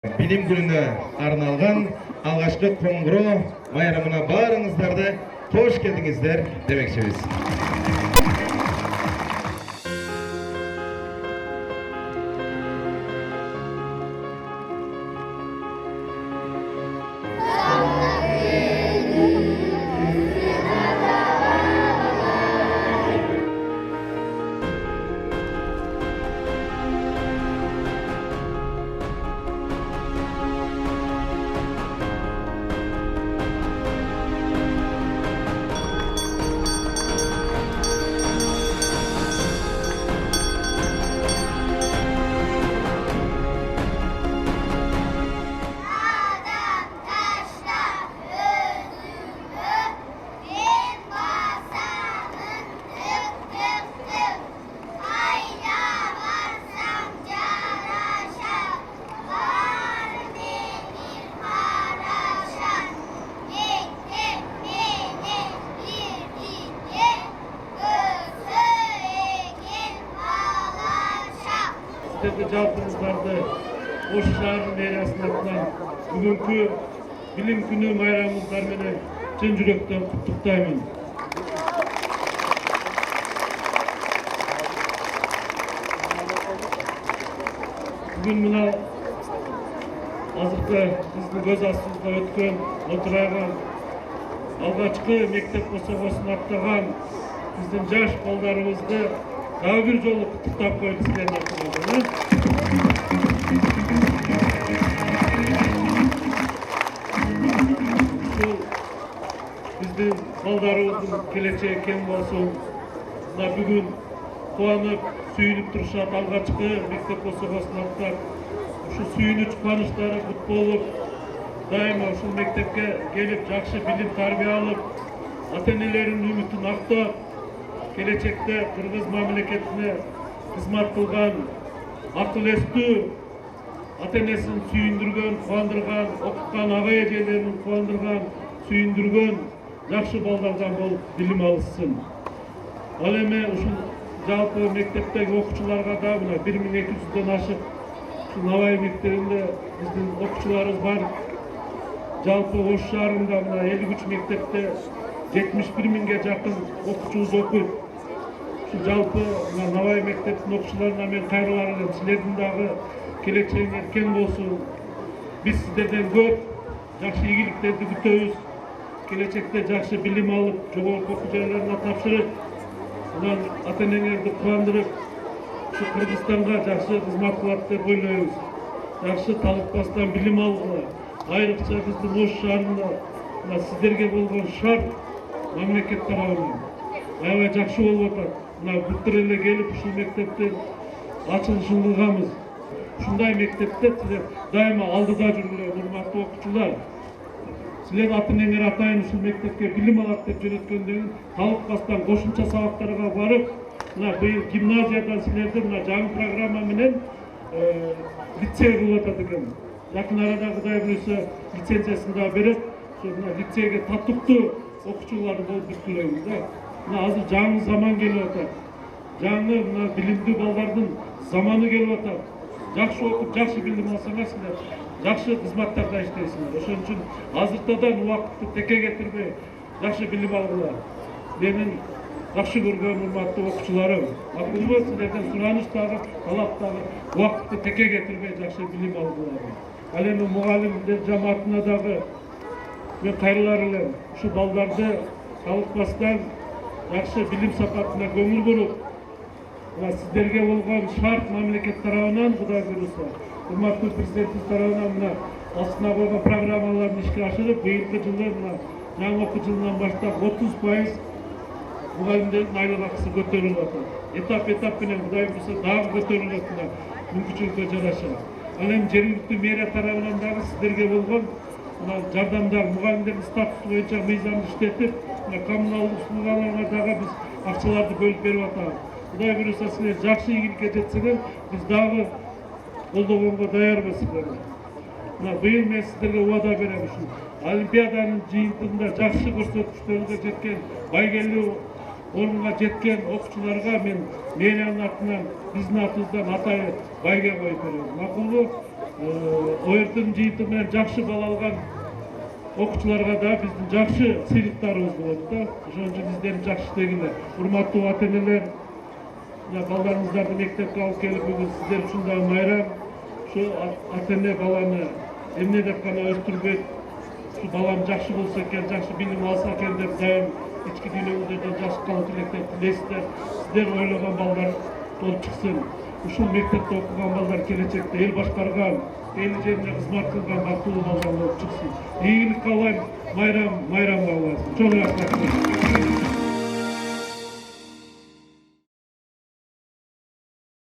Bilim gününe arnalgan alғашқы қоңғырау майрамына барыңыздарды қош келдіңіздер демекшіміз. Жалпыңыздарды Ош шаарынын мэриясынын атынан бүгүнкү билим күнү майрамыңыздар менен чын жүрөктөн куттуктаймын. Бүгүн мына азыркы биздин көз астыбызда өткөн отурайган алгачкы мектеп кособосун аттаган биздин жаш балдарыбызды дагы бир жолу куттуктап коелу силердин атыңыздан. Биздин балдарыбыздын келечеги кең болсун. Мына бүгүн кубанып, сүйүнүп турушат алгачкы мектеп кособосун аттап, ушу сүйүнүч кубанычтары бут болуп, дайыма ушул мектепке келип жакшы билим тарбия алып, ата-энелеринин үмүтүн актап, келечекте Кыргыз мамлекетине кызмат кылган, акыл эстүү, ата-энесин сүйүндүргөн, кубандырган, окуткан ага эжелерин кубандырган, сүйүндүргөн жакшы балдардан болуп билим алышсын. Ал эми ушул жалпы мектептеги окуучуларга да мына 1200дөн ашык ушул Навай мектебинде биздин окуучуларыбыз бар. Жалпы Ош шаарында мына 53 мектепте 71 миңге жакын окуучубуз окуйт. Ушул жалпы мына Навай мектептин окуучуларына мен кайрылар элем, силердин дагы келечегиңер кең болсун. Биз сиздерден көп жакшы ийгиликтерди күтөбүз. Келечекте жакшы билим алып, жогорку окуу жайларына тапшырып, анан ата-энеңерди кубандырып, ушу Кыргызстанга жакшы кызмат кылат деп ойлойбуз. Жакшы талыкпастан билим алгыла. Айрыкча биздин Ош шаарында мына сиздерге болгон шарт мамлекет тарабынан аябай жакшы болуп атат. Мына былтыр эле келип ушул мектептин ачылышын кылганбыз. Ушундай мектепте силер дайыма алдыда жүргүлөр, урматтуу окуучулар. Силер ата-энеңер атайын ушул мектепке билим алат деп жөнөткөндөн талыкпастан кошумча сабактарга барып, мына быйыл гимназиядан силерди мына жаңы программа менен лицей кылып атат экен. Жакын арада Кудай буйруса лицензиясын да берип, мына лицейге татыктуу окуучулар болуп бүтүлөбүз да. Мына азыр жаңы заман келип атат. Жаңы мына билимдүү балдардын заманы келип атат. Жакшы окуп, жакшы билим алсаңар силер жакшы кызматтарда иштейсиңер. Ошон үчүн азыртадан убакытты теке кетирбей, жакшы билим алгыла. Менин жакшы көргөн урматтуу окуучуларым, макулбу, силерден сураныч дагы, талап дагы убакытты теке кетирбей жакшы билим алгыла. Ал эми мугалимдер жамаатына дагы мен кайрылар элем. Ушу балдарды талыкпастан жакшы билим сапатына көңүл буруп, сиздерге болгон шарт мамлекет тарабынан Кудай буйруса, урматтуу президентибиз тарабынан мына астына койгон программаларын ишке ашырып, быйылкы жылы мына жаңы окуу жылынан баштап 30% мугалимдердин айлык акысы көтөрүлүп атат. Этап менен Кудай буйруса дагы көтөрүлөт мына мүмкүнчүлүккө жараша. Ал эми жергиликтүү мэрия тарабынан дагы сиздерге болгон мына жардамдар, мугалимдердин статусу боюнча мыйзамды иштетип, мына коммуналдык услугаларга дагы биз акчаларды бөлүп берип атабыз. Кудай буйруса силер жакшы ийгиликке жетсеңер, биз дагы колдогонго даярбыз силерди. Мына быйыл мен сиздерге убада берем, ушул Олимпиаданын жыйынтыгында жакшы көрсөткүчтөргө жеткен, байгелүү орунга жеткен окуучуларга мен мэриянын атынан, биздин атыбыздан атайын байге коюп беребиз. Макулбу? ОРТ-нын жыйынты менен жакшы бал алган окуучуларга да биздин жакшы сыйлыктарыбыз болот да. Ошон үчүн изденип жакшы иштегиле. Урматтуу ата-энелер, балдарыңыздарды мектепке алып келип, бүгүн сиздер үчүн да майрам. Ушу ата-эне баланы эмне деп гана өстүрбөйт, ушу балам жакшы болсо экен, жакшы билим алса экен деп дайым ички дүйнөңүздөрдөн жашкан тилектер тилейсиздер. Сиздер ойлогон балдар болуп чыксын. Ушул мектепте окуган балдар келечекте эл башкарган, эл жерине кызмат кылган бактылуу балдар болуп чыксын. Ийгилик каалайм, майрам кааласын. Чоң рахмат.